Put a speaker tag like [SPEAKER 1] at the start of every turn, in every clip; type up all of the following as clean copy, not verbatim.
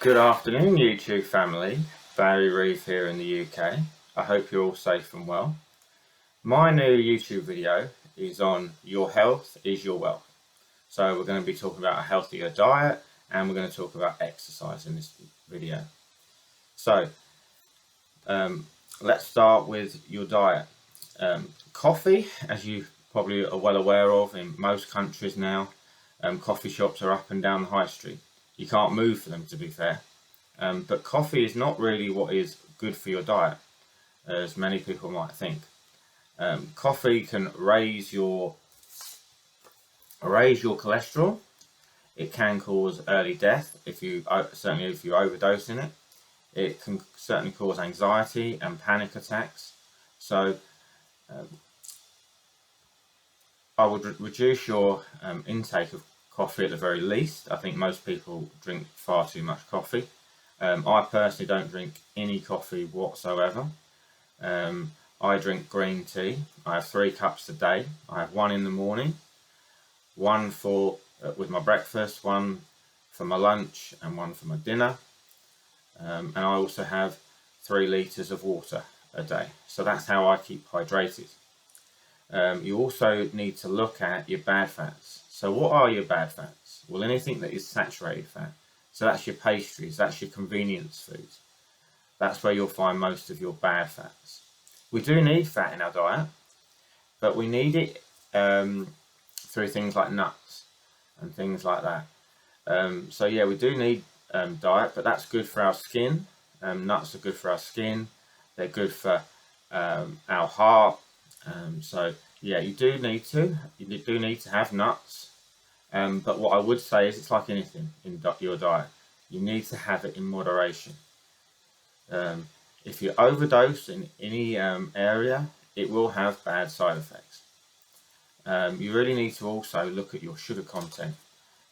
[SPEAKER 1] Good afternoon, YouTube family. Barry Reeve here in the UK. I hope you're all safe and well. My new YouTube video is on your health is your wealth. So we're going to be talking about a healthier diet and we're going to talk about exercise in this video. So let's start with your diet. Coffee, as you probably are well aware of, in most countries now, coffee shops are up and down the high street. You can't move for them, to be fair. But coffee is not really what is good for your diet, as many people might think. Coffee can raise your cholesterol. It can cause early death certainly if you overdose in it. It can certainly cause anxiety and panic attacks. So I would reduce your intake of coffee at the very least. I think most people drink far too much coffee. I personally don't drink any coffee whatsoever. I drink green tea. I have 3 cups a day. I have 1 in the morning, 1 for with my breakfast, 1 for my lunch, and 1 for my dinner. And I also have 3 litres of water a day. So that's how I keep hydrated. You also need to look at your bad fats. So what are your bad fats? Well, anything that is saturated fat. So that's your pastries, that's your convenience foods. That's where you'll find most of your bad fats. We do need fat in our diet, but we need it through things like nuts and things like that. So yeah, we do need diet, but that's good for our skin. Nuts are good for our skin. They're good for our heart. So yeah, you do need to have nuts. But what I would say is it's like anything in your diet. You need to have it in moderation. If you overdose in any area, it will have bad side effects. You really need to also look at your sugar content.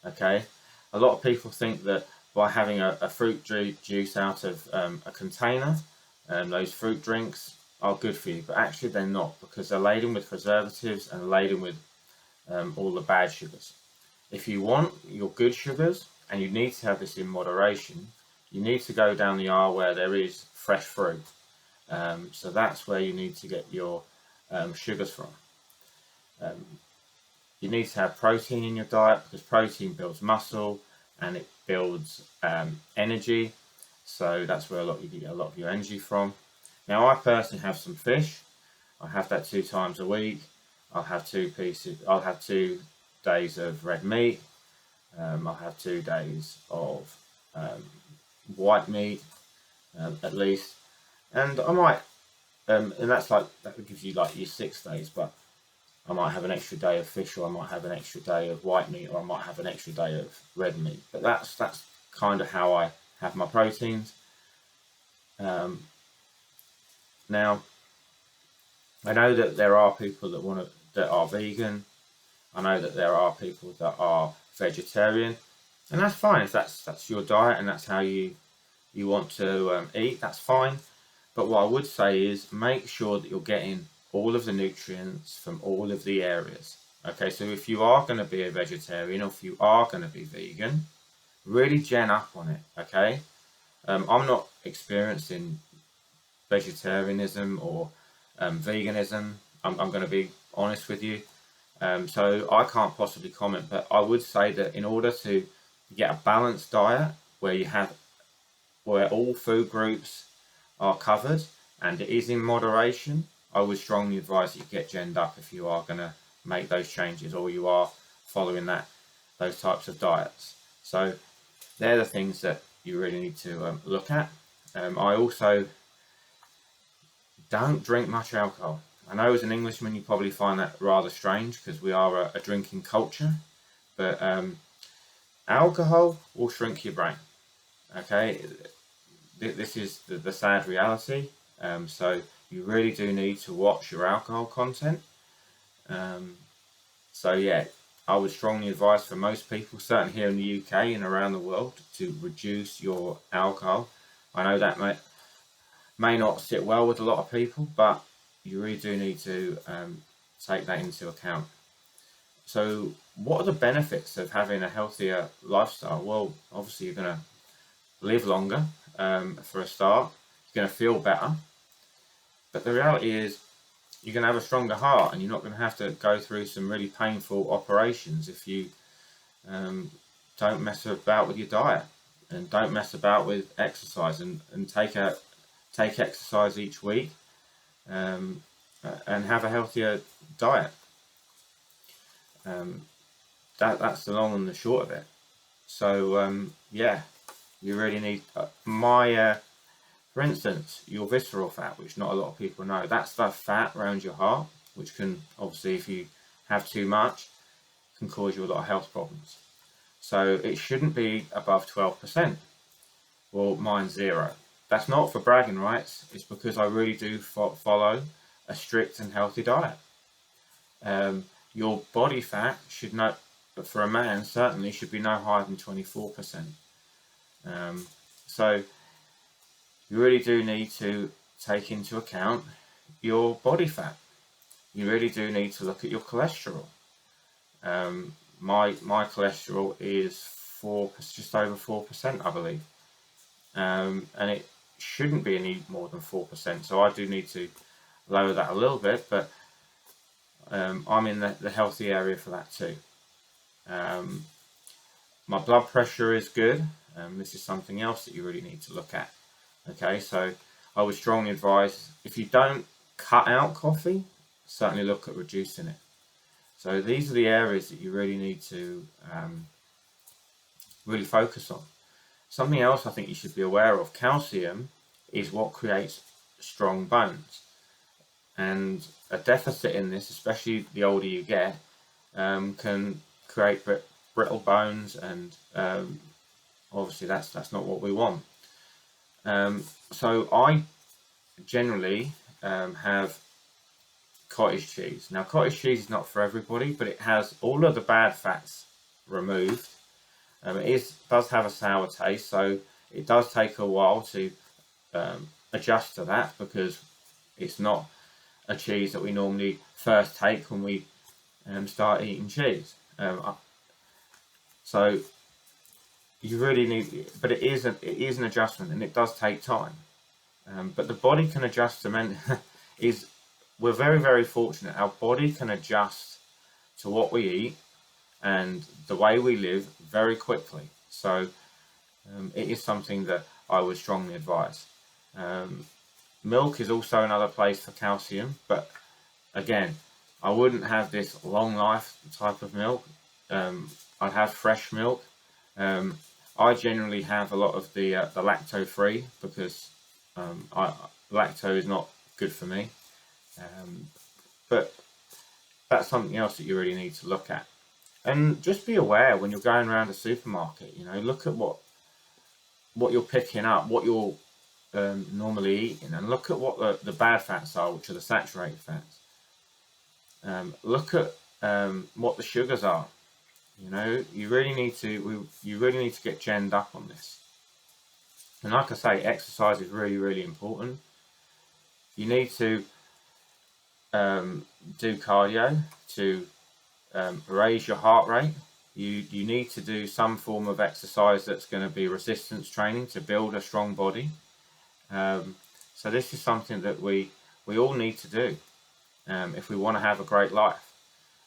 [SPEAKER 1] Okay, a lot of people think that by having a fruit juice out of a container, those fruit drinks are good for you, but actually they're not, because they're laden with preservatives and laden with all the bad sugars. If you want your good sugars, and you need to have this in moderation, you need to go down the aisle where there is fresh fruit. So that's where you need to get your sugars from. You need to have protein in your diet, because protein builds muscle and it builds energy. So that's where you get a lot of your energy from. Now, I personally have some fish. I have that 2 times a week. I'll have 2 days of red meat. I'll have 2 days of white meat, at least. And I might, and that gives you like your 6 days, but I might have an extra day of fish, or I might have an extra day of white meat, or I might have an extra day of red meat. But that's kind of how I have my proteins. Now, I know that there are people that are vegan. I know that there are people that are vegetarian, and that's fine. If that's your diet and that's how you want to eat, that's fine. But what I would say is make sure that you're getting all of the nutrients from all of the areas. Okay, so if you are going to be a vegetarian, or if you are going to be vegan, really gen up on it. Okay, I'm not experienced in vegetarianism or veganism. I'm going to be honest with you. So I can't possibly comment, but I would say that in order to get a balanced diet where all food groups are covered and it is in moderation, I would strongly advise that you get genned up if you are going to make those changes, or you are following those types of diets. So they're the things that you really need to look at. I also don't drink much alcohol. I know as an Englishman you probably find that rather strange, because we are a drinking culture, but alcohol will shrink your brain. Okay, this is the sad reality. So you really do need to watch your alcohol content. So yeah, I would strongly advise for most people, certainly here in the UK and around the world, to reduce your alcohol. I know that may not sit well with a lot of people, but you really do need to take that into account. So what are the benefits of having a healthier lifestyle? Well, obviously you're going to live longer for a start. You're going to feel better. But the reality is you're going to have a stronger heart, and you're not going to have to go through some really painful operations if you don't mess about with your diet and don't mess about with exercise, and take exercise each week, and have a healthier diet. That's the long and the short of it. So yeah, you really need for instance, your visceral fat, which not a lot of people know, that's the fat around your heart, which can obviously, if you have too much, can cause you a lot of health problems. So it shouldn't be above 12%. Well, mine's 0. That's not for bragging rights. It's because I really do follow a strict and healthy diet. Your body fat should not, but for a man certainly, should be no higher than 24%. So you really do need to take into account your body fat. You really do need to look at your cholesterol. My cholesterol is just over 4%, I believe, and it shouldn't be any more than 4%. So I do need to lower that a little bit, but I'm in the healthy area for that too. My blood pressure is good. This is something else that you really need to look at. Okay, so I would strongly advise, if you don't cut out coffee, certainly look at reducing it. So these are the areas that you really need to really focus on. Something else I think you should be aware of: calcium is what creates strong bones, and a deficit in this, especially the older you get, can create brittle bones, and obviously that's not what we want. So I generally have cottage cheese. Now, cottage cheese is not for everybody, but it has all of the bad fats removed. It does have a sour taste, so it does take a while to adjust to that, because it's not a cheese that we normally first take when we start eating cheese. So you really need, but it is an adjustment, and it does take time. But the body can adjust to we're very, very fortunate. Our body can adjust to what we eat and the way we live very quickly. So it is something that I would strongly advise. Milk is also another place for calcium, but again, I wouldn't have this long life type of milk. I'd have fresh milk. I generally have a lot of the lacto free, because lacto is not good for me. But that's something else that you really need to look at. And just be aware when you're going around a supermarket, look at what you're picking up, what you're normally eating, and look at what the bad fats are, which are the saturated fats. Look at what the sugars are. You really need to get genned up on this. And like I say, exercise is really, really important. You need to do cardio to raise your heart rate. You need to do some form of exercise that's going to be resistance training to build a strong body. So this is something that we all need to do if we want to have a great life.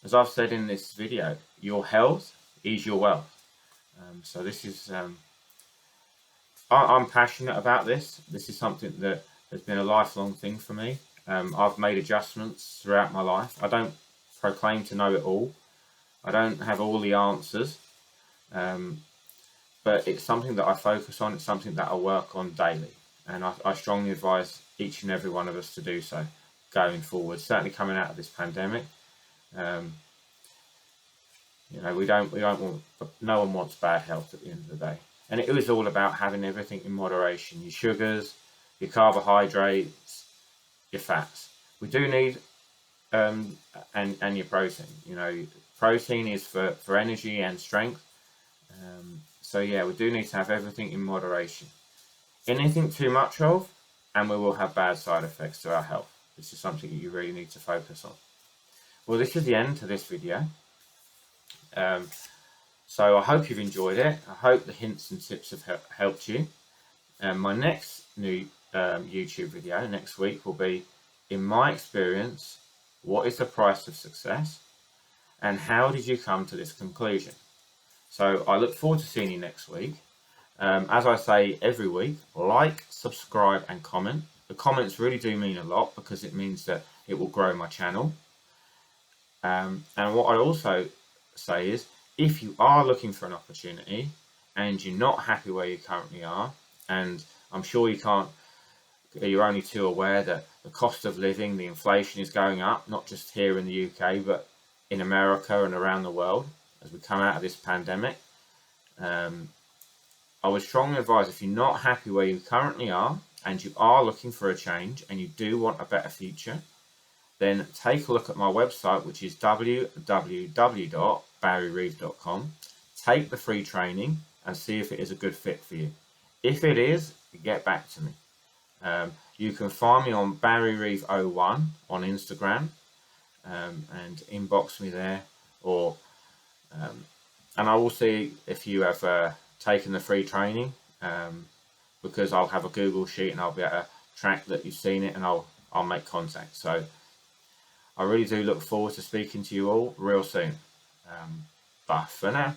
[SPEAKER 1] As I've said in this video, your health is your wealth. So this is I'm passionate about this. This is something that has been a lifelong thing for me. I've made adjustments throughout my life. I don't proclaim to know it all. I don't have all the answers, but it's something that I focus on. It's something that I work on daily, and I strongly advise each and every one of us to do so going forward. Certainly coming out of this pandemic, we don't want. No one wants bad health at the end of the day, and it is all about having everything in moderation. Your sugars, your carbohydrates, your fats. We do need and your protein. Protein is for energy and strength. So yeah, we do need to have everything in moderation. Anything too much of, and we will have bad side effects to our health. This is something that you really need to focus on. Well, this is the end to this video. So I hope you've enjoyed it. I hope the hints and tips have helped you. And my next new YouTube video next week will be, in my experience, what is the price of success and how did you come to this conclusion? So I look forward to seeing you next week. As I say every week, like, subscribe and comment. The comments really do mean a lot because it means that it will grow my channel. And what I also say is, if you are looking for an opportunity and you're not happy where you currently are, and I'm sure you're only too aware that the cost of living, the inflation is going up, not just here in the UK, but in America and around the world as we come out of this pandemic. I would strongly advise, if you're not happy where you currently are and you are looking for a change and you do want a better future, then take a look at my website, which is www.barryreeve.com. Take the free training and see if it is a good fit for you. If it is, get back to me. You can find me on BarryReeve01 on Instagram, and inbox me there, or and I will see if you have taken the free training, because I'll have a Google sheet and I'll be able to track that you've seen it, and I'll make contact. So I really do look forward to speaking to you all real soon. Bye for now.